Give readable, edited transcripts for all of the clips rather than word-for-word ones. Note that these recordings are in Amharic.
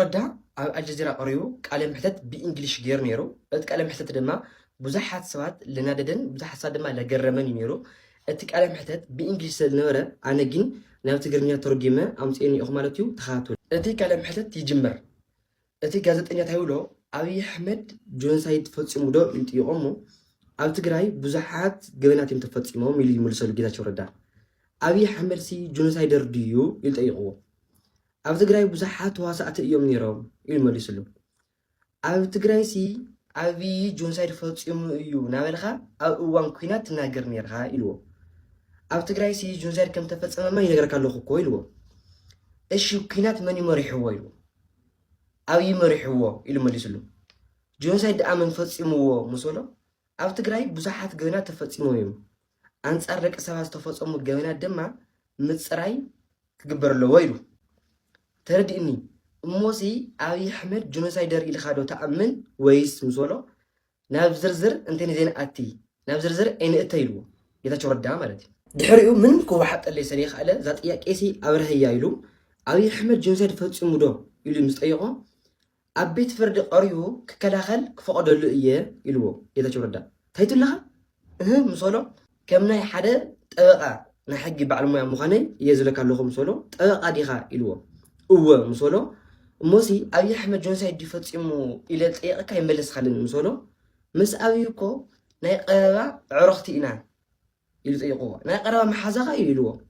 ردا على الجزيرة قريو قال محتت بإنجليش غير نيرو قال محتت دما بزحات سوات لناددن بزحات سوات دما لجرمني نيرو قال محتت بإنجليش سنورة أنا جن ناوت تجرمني ترجمة أم تاني أخمالتيو تخاطر قال محتت يجمر جازت إني تقوله أبي أحمد جونسايد فتسي مودو أنت يقومو أو تجراي بزحات جبنات يمتفتسي مو ملي ملسل جدا شو ردا أبي أحمد سي جونسايدر ديو يلتقيقو أو تجراي بزحات واسعة يوم نيرام يلملسلو أو تجراي سي أبي جونسايد فتسي يو نعملها أو وان كينات ناجر نيرها إلو أو تجراي سي جونسايد كم تفتس ما ينقر كله كويلو إيش كينات ماني مريح ويلو أو يمرحوه إلو مليسلو جونسايد أمن فتسموه مسولو أو تجراي بزحات جوانات تفتسموهم أنت أرك أساس تفتسمو جوانات دما متصراي تقبر له ويلو ترد إني موسي أبي أحمد جونسايدر إلى خادو تأمن ويس مسولو نابزرزر أنتني زين أتي نابزرزر إن أتيلو إذا شرد دامرتي دحريو من كوا حتى اللي سريخ على ذات إياك إيسي أبره يايلو أبي أحمد جونسايد فتسمو دو إلو مستأيقو أبيت فرد قريو كداخل كفقد اللؤية إلوه إذا شو ردا تايتو لها مصولو كمنا حدا تبقى نحقي بعلمو مخاني يزلك اللهم مصولو تبقى ديها إلوه مصولو موسي أبي أحمد جونسايد دي فتسمو إلى تقيقة كاي ملس خالن مصولو مس أبيكو ناي قرابة عرختي إنا إلو تقيقوه ناي قرابة محازاقا إلوه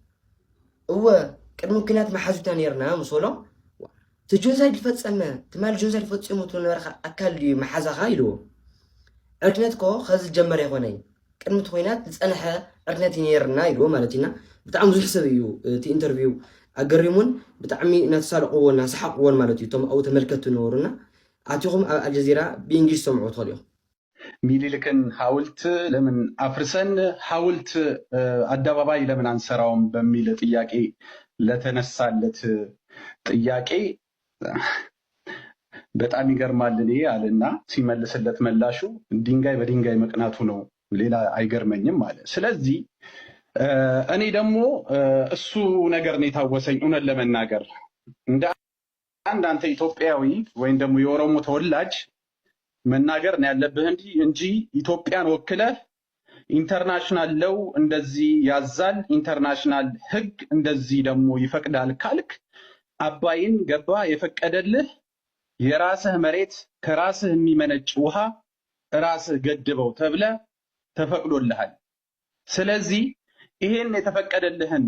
كممكنات محازوتان يرنا مصولو تجونسايد الفتسمة تمال جونسايد الفتسمة تنورخ أكل محازاقا إلوه أركنتكو خز الجمر يخوني كلمة خوينات تسألها أركنتين يرنا إلوه مالتنا بتعمل زي حسابيو تي انترفيو أقرمون بتعمي نتسالق ولنا سحق ول مالتي تم أو تملكتو نورنا أعطيهم الجزيرة بإنجليش سمعوا طاليو ميلي لكن حاولت لمن أفرسن حاولت الدباباي لمن أنسراهم بميلة إياكي لتنسالت إياكي በጣም ይገርማል እኔ አለና ሲመልስለት መላሹ ድንጋይ በድንጋይ መቅናቱ ነው ሌላ አይገርመኝም አለ። ስለዚህ እኔ ደግሞ እሱ ነገር ነው የታወሰኝ እውነት ለመናገር እንደ አንተ ኢትዮጵያዊ ወይም ደግሞ የኦሮሞ ተወላጅ መናገር ነው ያለብህ እንጂ ኢትዮጵያን ወክለህ ኢንተርናሽናል ለው እንደዚህ ያዛል ኢንተርናሽናል ህግ እንደዚህ ደግሞ ይፈቅዳል ካልክ አባይን ገባ የፈቀደልህ የራስህ መሬት ከራስህ የሚመነጭ ውሃ ራስህ ገድበው ተብለ ተፈቅዶልሃል። ስለዚህ ይሄን የተፈቀደልህን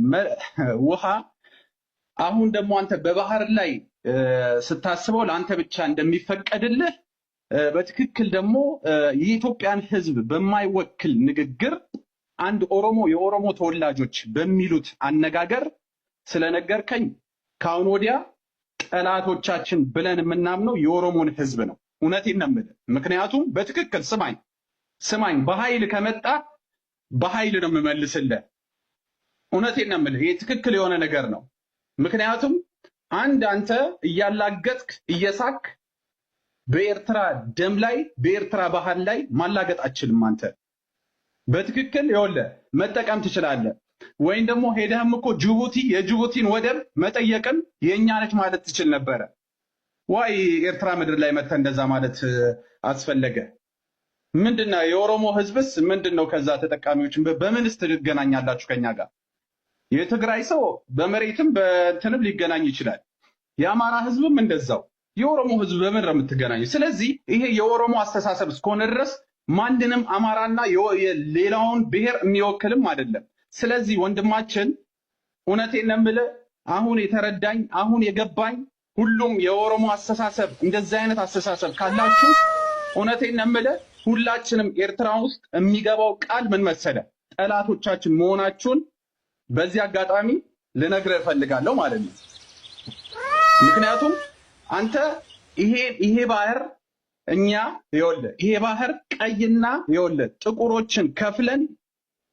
ውሃ አሁን ደግሞ አንተ በባህር ላይ ስታስበው ለአንተ ብቻ እንደሚፈቀድልህ በትክክል ደግሞ የኢትዮጵያን ህዝብ በማይወክል ንግግር አንድ የኦሮሞ ተወላጆች በሚሉት አነጋገር ስለነገርከኝ ካሁን ወዲያ ጠላቶቻችን ብለን የምናምነው የኦሮሞን ህዝብ ነው። እውነቴን ነው የምልህ። ምክንያቱም በትክክል ስማኝ በኃይል ከመጣ በኃይል ነው የምመልስልህ። እውነቴን ነው የምልህ። ይሄ ትክክል የሆነ ነገር ነው። ምክንያቱም አንተ እያላገጥክ እየሳክ በኤርትራ ደም ላይ በኤርትራ ባህል ላይ ማላገጥ አትችልም። አንተ በትክክል ይኸውልህ መጠቀም ትችላለህ። ወይም ደግሞ ሄደህም እኮ የጅቡቲን ወደብ መጠየቅን የኛ ነች ማለት ትችል ነበረ። ዋይ ኤርትራ ምድር ላይ መተ እንደዛ ማለት አስፈለገ? ምንድነው የኦሮሞ ህዝብስ ምንድነው? ከዛ ተጠቃሚዎች በምንስ ትገናኛላችሁ ከኛ ጋር? የትግራይ ሰው በመሬትም በእንትንም ሊገናኝ ይችላል። የአማራ ህዝብም እንደዛው። የኦሮሞ ህዝብ በምን ነው የምትገናኙ? ስለዚህ ይሄ የኦሮሞ አስተሳሰብ እስከሆነ ድረስ ማንንም አማራና ሌላውን ብሔር የሚወክልም አይደለም። ስለዚህ ወንድማችን እውነቴን ነው የምልህ አሁን የተረዳኝ አሁን የገባኝ ሁሉም የኦሮሞ አስተሳሰብ እንደዚህ አይነት አስተሳሰብ ካላችሁ እውነቴን ነው የምልህ ሁላችንም ኤርትራ ውስጥ የሚገባው ቃል ምን መሰለህ ጠላቶቻችን መሆናችሁን በዚህ አጋጣሚ ልነግርህ እፈልጋለሁ ማለት ነው። ምክንያቱም አንተ ይሄ ባህር ይሄ ባህር ቀይና ጥቁሮችን ከፍለን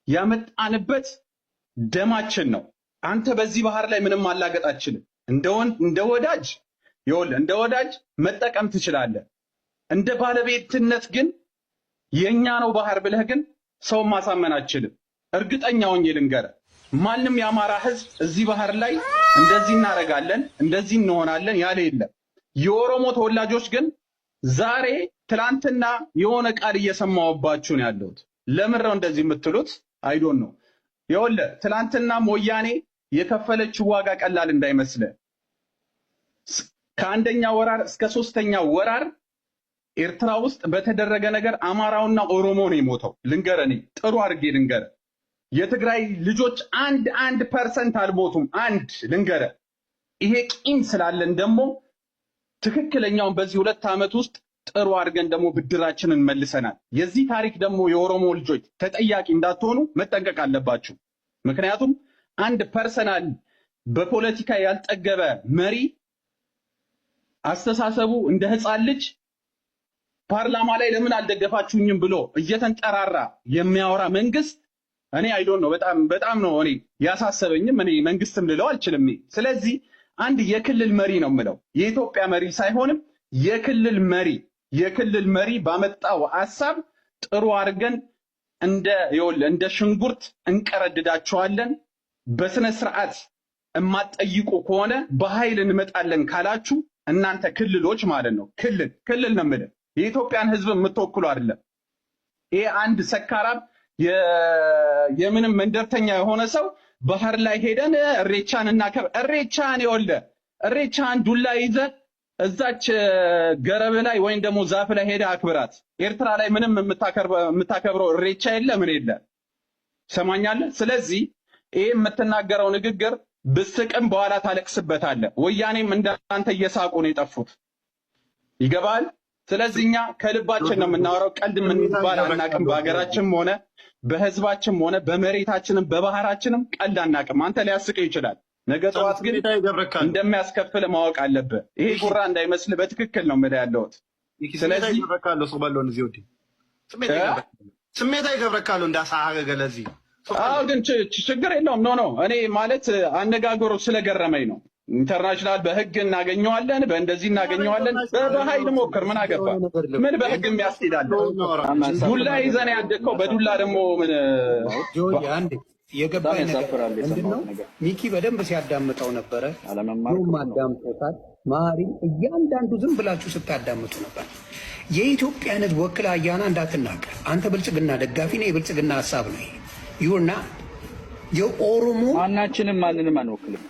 ያመጣንበት ደማችን ነው። አንተ በዚህ ባህር ላይ ምንም ማላገጥ አትችልም። እንደ ወዳጅ መጠቀም ትችላለህ። እንደ ባለቤትነት ግን የኛ ነው ባህር ብለህ ግን ሰው ማሳመን አትችልም። እርግጠኛ ሆኜ ልንገርህ ማንም የአማራ ህዝብ እዚህ ባህር ላይ እንደዚህ እናረጋለን እንደዚህ እንሆናለን ያለ የለም። የኦሮሞ ተወላጆች ግን ዛሬ ትላንትና የሆነ ቃል እየሰማሁባችሁ ነው ያለሁት። ለምን ነው እንደዚህ የምትሉት? አይዶን ነው ይኸውልህ፣ ትላንትና ወያኔ የከፈለችው ዋጋ ቀላል እንዳይመስለ ከአንደኛ ወራር እስከ ሶስተኛ ወራር ኤርትራ ውስጥ በተደረገ ነገር አማራውና ኦሮሞ ነው የሞተው። ልንገረኔ ጥሩ አድርጌ ልንገረ፣ የትግራይ ልጆች 1% አልሞቱም። አንድ ልንገረ፣ ይሄ ቂም ስላለን ደግሞ ትክክለኛውን በዚህ 2 ዓመት ውስጥ ጥሩ አድርገን ደግሞ ብድራችንን መልሰናል። የዚህ ታሪክ ደግሞ የኦሮሞ ልጆች ተጠያቂ እንዳትሆኑ መጠንቀቅ አለባችሁ። ምክንያቱም አንድ ፐርሰናል በፖለቲካ ያልጠገበ መሪ አስተሳሰቡ እንደ ሕፃን ልጅ ፓርላማ ላይ ለምን አልደገፋችሁኝም ብሎ እየተንጠራራ የሚያወራ መንግስት እኔ አይዶን ነው በጣም ነው እኔ ያሳሰበኝም። እኔ መንግስትም ልለው አልችልም። ስለዚህ አንድ የክልል መሪ ነው የምለው፣ የኢትዮጵያ መሪ ሳይሆንም የክልል መሪ ባመጣው ሐሳብ ጥሩ አድርገን እንደ ሽንኩርት እንቀረድዳቸዋለን። በስነ ስርዓት የማትጠይቁ ከሆነ በኃይል እንመጣለን ካላችሁ እናንተ ክልሎች ማለት ነው። ክልል ነው የምልህ፣ የኢትዮጵያን ህዝብ የምትወክሉ አይደለም። ይሄ አንድ ሰካራም የምንም መንደርተኛ የሆነ ሰው ባህር ላይ ሄደን እሬቻን እሬቻን ዱላ ይዘህ እዛች ገረብ ላይ ወይም ደግሞ ዛፍ ላይ ሄደ አክብራት። ኤርትራ ላይ ምንም የምታከብረው እሬቻ የለ ምን የለ። ሰማኛለህ? ስለዚህ ይሄ የምትናገረው ንግግር ብስቅም በኋላ ታለቅስበታለህ። ወያኔም እንዳንተ እየሳቁ ነው የጠፉት። ይገባል? ስለዚህ እኛ ከልባችን ነው የምናወራው። ቀልድ የምንባል አናቅም። በሀገራችንም ሆነ በህዝባችንም ሆነ በመሬታችንም በባህራችንም ቀልድ አናቅም። አንተ ሊያስቅህ ይችላል፣ ነገ ጠዋት ግን እንደሚያስከፍል ማወቅ አለብህ። ይሄ ጉራ እንዳይመስል በትክክል ነው የምልህ ያለሁት። ስለዚህ ስሜታዊ ገብረካሉ እንዳሳገለዚ አዎ፣ ግን ችግር የለውም። ኖ እኔ ማለት አነጋገሩ ስለገረመኝ ነው። ኢንተርናሽናል በህግ እናገኘዋለን፣ በእንደዚህ እናገኘዋለን። በኃይል ሞክር፣ ምን አገባ? ምን በህግ የሚያስኬዳል? ዱላ ይዘን ያደግከው በዱላ ደግሞ ምን የገባኝ ነገር ምንድነው? ሚኪ በደንብ ሲያዳምጠው ነበረ። ሮም አዳምጦታል። ማሪም እያንዳንዱ ዝም ብላችሁ ስታዳምጡ ነበር። የኢትዮጵያን ህዝብ ወክላ አያና እንዳትናገር። አንተ ብልጽግና ደጋፊ ነው፣ የብልጽግና ሀሳብ ነው ይሁና። የኦሮሞ ማናችንም ማንንም አንወክልም።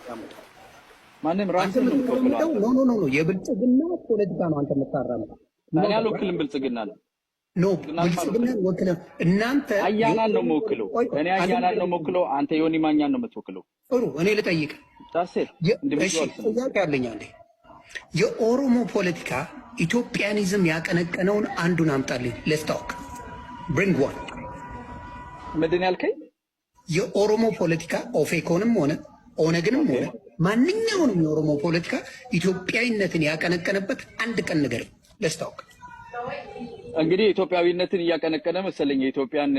ማንም ራስን ነው ኖ የብልጽግና ፖለቲካ ነው አንተ የምታራምደው። እኔ አልወክልም ብልጽግና ነው ብልጽግና ወክለ እናንተ አያናን ነው የምወክለው። እኔ አያናን ነው የምወክለው። አንተ ዮኒ ማኛን ነው የምትወክለው። ጥሩ፣ እኔ ልጠይቅ። ጥያቄ አለኝ። አንዴ የኦሮሞ ፖለቲካ ኢትዮጵያኒዝም ያቀነቀነውን አንዱን አምጣልኝ። ለስታውክ ብሪንግ ዋን። ምንድን ያልከኝ? የኦሮሞ ፖለቲካ ኦፌኮንም ሆነ ኦነግንም ሆነ ማንኛውንም የኦሮሞ ፖለቲካ ኢትዮጵያዊነትን ያቀነቀነበት አንድ ቀን ንገረኝ። ለስታውክ እንግዲህ ኢትዮጵያዊነትን እያቀነቀነ መሰለኝ የኢትዮጵያን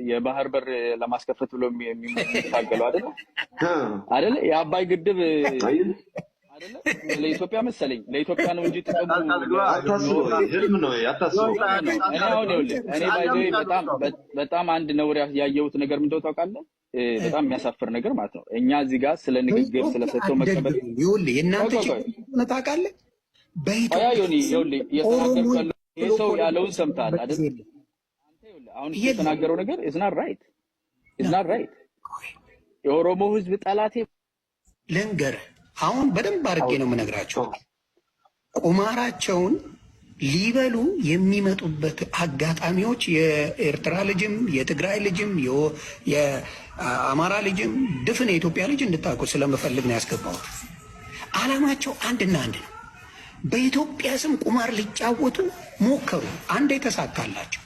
የባህር በር ለማስከፈት ብሎ የሚታገለው አይደለ? የአባይ ግድብ አይደለ? ለኢትዮጵያ መሰለኝ ለኢትዮጵያ ነው እንጂ ጥቅሙ ህልም ነው ያታስበው። እኔ ባይዘይ በጣም አንድ ነውር ያየሁት ነገር ምንድነው ታውቃለህ? በጣም የሚያሳፍር ነገር ማለት ነው። እኛ እዚህ ጋር ስለ ንግግር ስለ ሰጥቶ መቀበል ይኸውልህ የእናንተ ችግር ታውቃለህ። በኢትዮጵያ የተናገርከው ይሄ ሰው ያለውን ሰምተሃል አይደል? አንተ አሁን የተናገረው ነገር is not right። የኦሮሞ ህዝብ ጠላቴ ልንገርህ፣ አሁን በደንብ አድርጌ ነው የምነግራቸው። ቁማራቸውን ሊበሉ የሚመጡበት አጋጣሚዎች የኤርትራ ልጅም የትግራይ ልጅም የአማራ ልጅም ድፍን የኢትዮጵያ ልጅ እንድታውቁ ስለምፈልግ ነው ያስገባሁት። ዓላማቸው አንድና አንድ ነው። በኢትዮጵያ ስም ቁማር ሊጫወቱ ሞከሩ። አንዴ ተሳካላቸው።